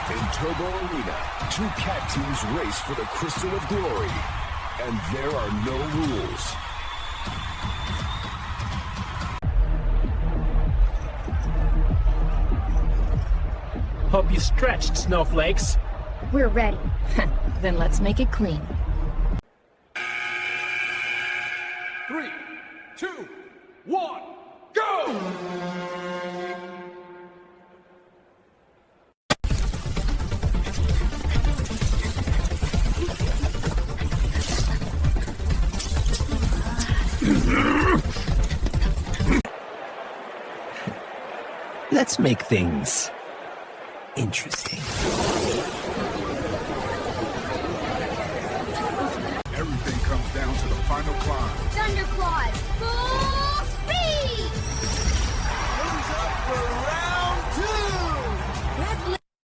In Turbo Arena, two cat teams race for the Crystal of Glory. And there are no rules. Hope you stretched, snowflakes. We're ready. Then let's make it clean. 3, 2, 1, go! Let's make things interesting. Everything comes down to the final climb. Thunderclaws, full speed! Who's up for